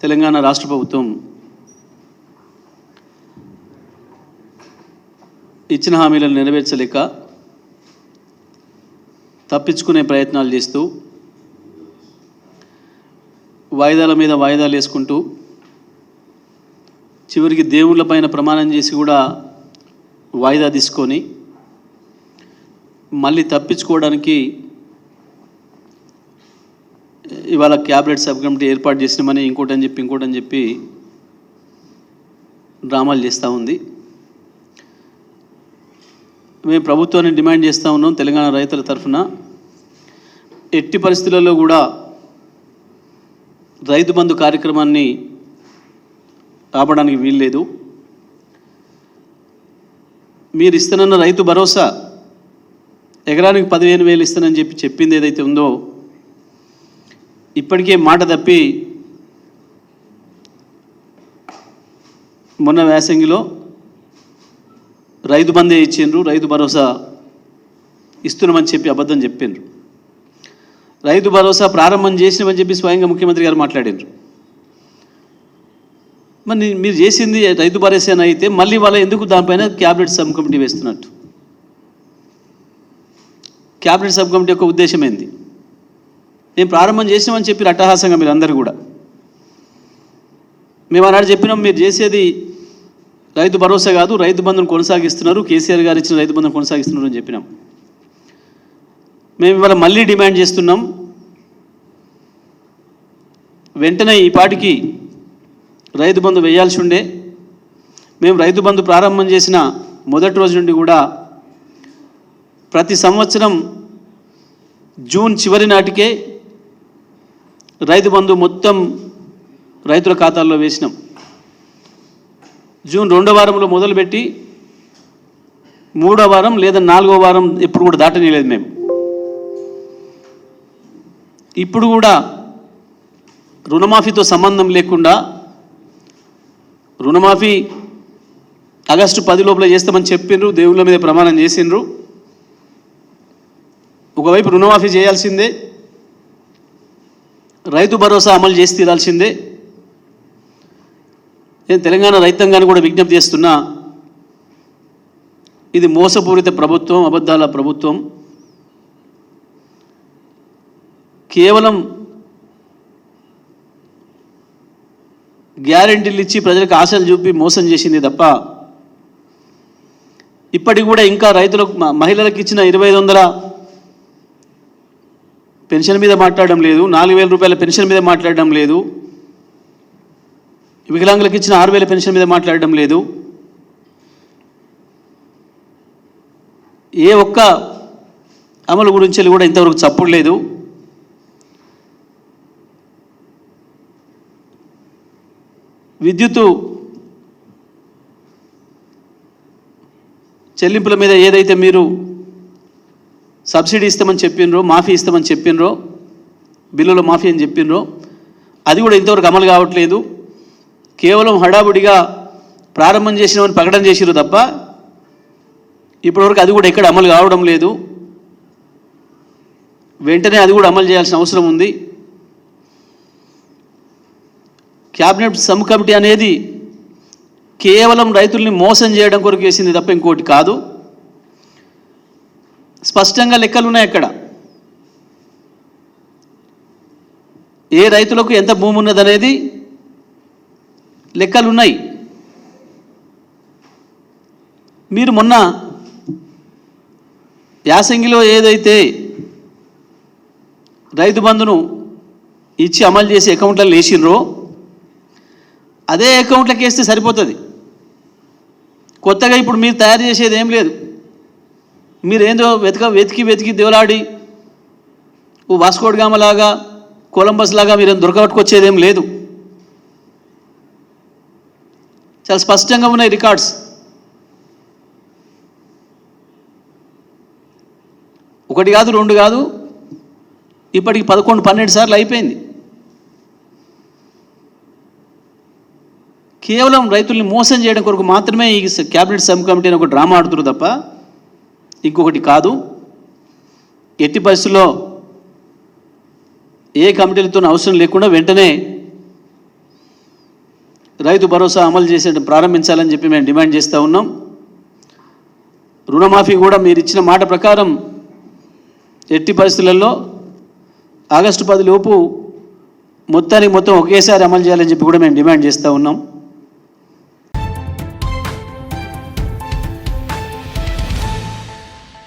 తెలంగాణ రాష్ట్ర ప్రభుత్వం ఇచ్చిన హామీలను నెరవేర్చలేక తప్పించుకునే ప్రయత్నాలు చేస్తూ వాయిదాల మీద వాయిదాలు వేసుకుంటూ చివరికి దేవుళ్ళపైన ప్రమాణం చేసి కూడా వాయిదా తీసుకొని మళ్ళీ తప్పించుకోవడానికి ఇవాళ క్యాబినెట్ సబ్ కమిటీ ఏర్పాటు చేసినామని ఇంకోటని చెప్పి డ్రామాలు చేస్తూ ఉంది. మేము ప్రభుత్వాన్ని డిమాండ్ చేస్తూ ఉన్నాం. తెలంగాణ రైతుల తరఫున ఎట్టి పరిస్థితులలో కూడా రైతు బంధు కార్యక్రమాన్ని ఆపడానికి వీల్లేదు. మీరు ఇస్తానన్న రైతు భరోసా ఎకరానికి 15,000 ఇస్తానని చెప్పింది ఏదైతే ఉందో ఇప్పటికే మాట తప్పి మొన్న వేసంగిలో రైతు బందే ఇచ్చిండ్రు, రైతు భరోసా ఇస్తున్నామని చెప్పి అబద్ధం చెప్పిండ్రు. రైతు భరోసా ప్రారంభం చేసినామని చెప్పి స్వయంగా ముఖ్యమంత్రి గారు మాట్లాడిండ్రు. మరి మీరు చేసింది రైతు భరోసా అయితే మళ్ళీ వాళ్ళ ఎందుకు దానిపైన క్యాబినెట్ సబ్ కమిటీ వేస్తున్నట్టు? క్యాబినెట్ సబ్ కమిటీ యొక్క ఉద్దేశం ఏంది? మేము ప్రారంభం చేసినామని చెప్పి అట్టహాసంగా మీరు అందరూ కూడా మేము ఆనాడు చెప్పినాం, మీరు చేసేది రైతు భరోసా కాదు, రైతు బంధును కొనసాగిస్తున్నారు, కేసీఆర్ గారు ఇచ్చిన రైతు బంధును కొనసాగిస్తున్నారు అని చెప్పినాం. మేము ఇవాళ మళ్ళీ డిమాండ్ చేస్తున్నాం, వెంటనే ఈ పాటికి రైతు బంధు వేయాల్సి ఉండే. మేము రైతు బంధు ప్రారంభం చేసిన మొదటి రోజు నుండి కూడా ప్రతి సంవత్సరం జూన్ చివరి నాటికే రైతు బంధు మొత్తం రైతుల ఖాతాల్లో వేసినాం. జూన్ 2వ వారంలో మొదలుపెట్టి 3వ వారం లేదా 4వ వారం ఎప్పుడు కూడా దాటనీయలేదు మేము. ఇప్పుడు కూడా రుణమాఫీతో సంబంధం లేకుండా రుణమాఫీ ఆగస్టు 10 లోపల చేస్తామని చెప్పిండ్రు, దేవుళ్ళ మీద ప్రమాణం చేసిండ్రు. ఒకవైపు రుణమాఫీ చేయాల్సిందే, రైతు భరోసా అమలు చేసి తీరాల్సిందే. నేను తెలంగాణ రైతాంగాన్ని కూడా విజ్ఞప్తి చేస్తున్నా, ఇది మోసపూరిత ప్రభుత్వం, అబద్ధాల ప్రభుత్వం. కేవలం గ్యారెంటీలు ఇచ్చి ప్రజలకు ఆశలు చూపి మోసం చేసింది తప్ప ఇప్పటికి కూడా ఇంకా రైతులకు మహిళలకు ఇచ్చిన 2,500 పెన్షన్ మీద మాట్లాడడం లేదు, 4,000 రూపాయల పెన్షన్ మీద మాట్లాడడం లేదు, వికలాంగులకు ఇచ్చిన 6,000 పెన్షన్ మీద మాట్లాడడం లేదు. ఏ ఒక్క అమలు గురించి కూడా ఇంతవరకు చప్పుడు లేదు. విద్యుత్తు చెల్లింపుల మీద ఏదైతే మీరు సబ్సిడీ ఇస్తామని చెప్పినరో, మాఫీ ఇస్తామని చెప్పినరో, బిల్లులో మాఫీ అని చెప్పినరో అది కూడా ఇంతవరకు అమలు కావట్లేదు. కేవలం హడావుడిగా ప్రారంభం చేసినామని ప్రకటన చేసిరు తప్ప ఇప్పటివరకు అది కూడా ఎక్కడ అమలు కావడం లేదు. వెంటనే అది కూడా అమలు చేయాల్సిన అవసరం ఉంది. క్యాబినెట్ సబ్ కమిటీ అనేది కేవలం రైతుల్ని మోసం చేయడం కొరకు వేసింది తప్ప ఇంకోటి కాదు. స్పష్టంగా లెక్కలు ఉన్నాయి అక్కడ. ఏ రైతులకు ఎంత భూమి ఉన్నదనేది లెక్కలు ఉన్నాయి. మీరు మొన్న యాసంగిలో ఏదైతే రైతు బంధును ఇచ్చి అమలు చేసి అకౌంట్లలో వేసినరో అదే అకౌంట్లకు వేస్తే సరిపోతుంది. కొత్తగా ఇప్పుడు మీరు తయారు చేసేది ఏం లేదు. మీరేందో వెతికి దేవులాడి ఓ వాస్కోడ్ గామలాగా, కొలంబస్ లాగా మీరేం దొరకబట్టుకొచ్చేదేం లేదు. చాలా స్పష్టంగా ఉన్నాయి రికార్డ్స్. ఒకటి కాదు, 2 కాదు, ఇప్పటికి 11-12 సార్లు అయిపోయింది. కేవలం రైతుల్ని మోసం చేయడం కొరకు మాత్రమే ఈ క్యాబినెట్ సబ్ కమిటీ ఒక డ్రామా ఆడుతున్నారు తప్ప ఇంకొకటి కాదు. ఎట్టి పరిస్థితుల్లో ఏ కమిటీలతో అవసరం లేకుండా వెంటనే రైతు భరోసా అమలు చేసే ప్రారంభించాలని చెప్పి మేము డిమాండ్ చేస్తూ ఉన్నాం. రుణమాఫీ కూడా మీరు ఇచ్చిన మాట ప్రకారం ఎట్టి పరిస్థితులలో ఆగస్టు 10 లోపు మొత్తం ఒకేసారి అమలు చేయాలని చెప్పి కూడా మేము డిమాండ్ చేస్తూ ఉన్నాం.